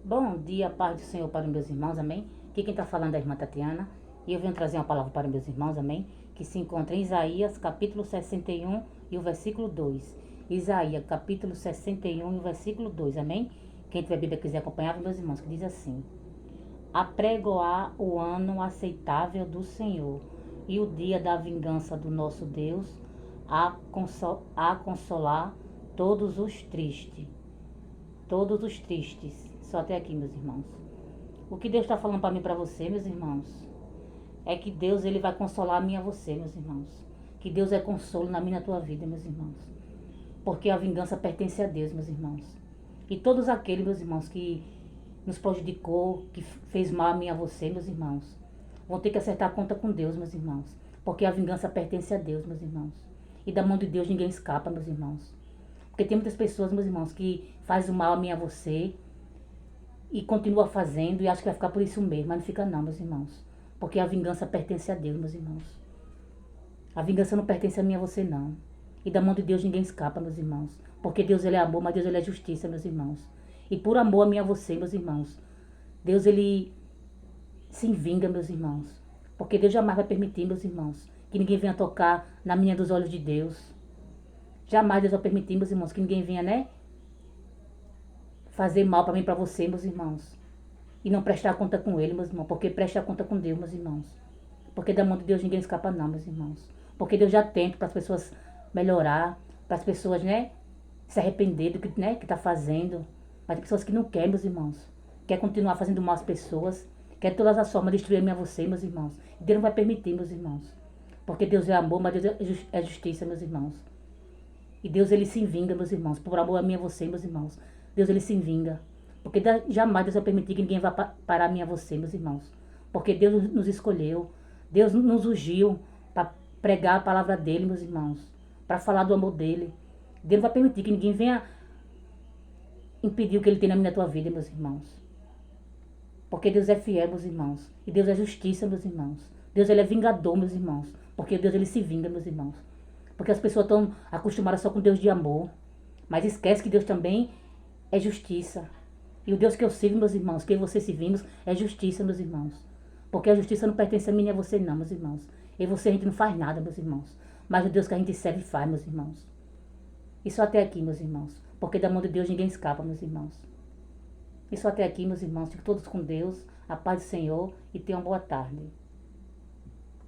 Bom dia, paz do Senhor para os meus irmãos, amém? Aqui quem está falando é a irmã Tatiana e eu venho trazer uma palavra para os meus irmãos, amém? Que se encontra em Isaías, capítulo 61 e o versículo 2. Isaías, capítulo 61 e o versículo 2, amém? Quem tiver Bíblia quiser acompanhar, meus irmãos, que diz assim: Apregoar o ano aceitável do Senhor e o dia da vingança do nosso Deus, a consolar todos os tristes. Todos os tristes. Só até aqui, meus irmãos. O que Deus está falando para mim e para você, meus irmãos, é que Deus ele vai consolar a mim e a você, meus irmãos. Que Deus é consolo na minha e na tua vida, meus irmãos. Porque a vingança pertence a Deus, meus irmãos. E todos aqueles, meus irmãos, que nos prejudicou, que fez mal a mim e a você, meus irmãos, vão ter que acertar a conta com Deus, meus irmãos. Porque a vingança pertence a Deus, meus irmãos. E da mão de Deus ninguém escapa, meus irmãos. Porque tem muitas pessoas, meus irmãos, que faz o mal a mim e a você e continua fazendo e acha que vai ficar por isso mesmo, mas não fica não, meus irmãos. Porque a vingança pertence a Deus, meus irmãos. A vingança não pertence a mim e a você não. E da mão de Deus ninguém escapa, meus irmãos. Porque Deus ele é amor, mas Deus ele é justiça, meus irmãos. E por amor a mim e a você, meus irmãos, Deus ele se vinga, meus irmãos. Porque Deus jamais vai permitir, meus irmãos, que ninguém venha tocar na menina dos olhos de Deus. Jamais Deus vai permitir, meus irmãos, que ninguém venha, né, fazer mal para mim e para você, meus irmãos. E não prestar conta com ele, meus irmãos. Porque presta conta com Deus, meus irmãos. Porque da mão de Deus ninguém escapa não, meus irmãos. Porque Deus já tenta para as pessoas melhorar, para as pessoas, né, se arrepender do que, né, que tá fazendo. Mas tem pessoas que não querem, meus irmãos. Quer continuar fazendo mal às pessoas. Quer de todas as formas destruir a mim e a você, meus irmãos. E Deus não vai permitir, meus irmãos. Porque Deus é amor, mas Deus é justiça, meus irmãos. E Deus ele se vinga, meus irmãos. Por amor a mim e a você, meus irmãos. Deus ele se vinga. Porque jamais Deus vai permitir que ninguém vá parar a mim e a você, meus irmãos. Porque Deus nos escolheu. Deus nos ungiu para pregar a palavra dele, meus irmãos. Para falar do amor dele. Deus não vai permitir que ninguém venha impedir o que ele tem na minha tua vida, meus irmãos. Porque Deus é fiel, meus irmãos. E Deus é justiça, meus irmãos. Deus ele é vingador, meus irmãos. Porque Deus ele se vinga, meus irmãos. Porque as pessoas estão acostumadas só com Deus de amor. Mas esquece que Deus também é justiça. E o Deus que eu sirvo, meus irmãos, que você servimos, é justiça, meus irmãos. Porque a justiça não pertence a mim nem a você não, meus irmãos. E você a gente não faz nada, meus irmãos. Mas o Deus que a gente serve faz, meus irmãos. Isso até aqui, meus irmãos. Porque da mão de Deus ninguém escapa, meus irmãos. Isso até aqui, meus irmãos. Fiquem todos com Deus, a paz do Senhor e tenham uma boa tarde.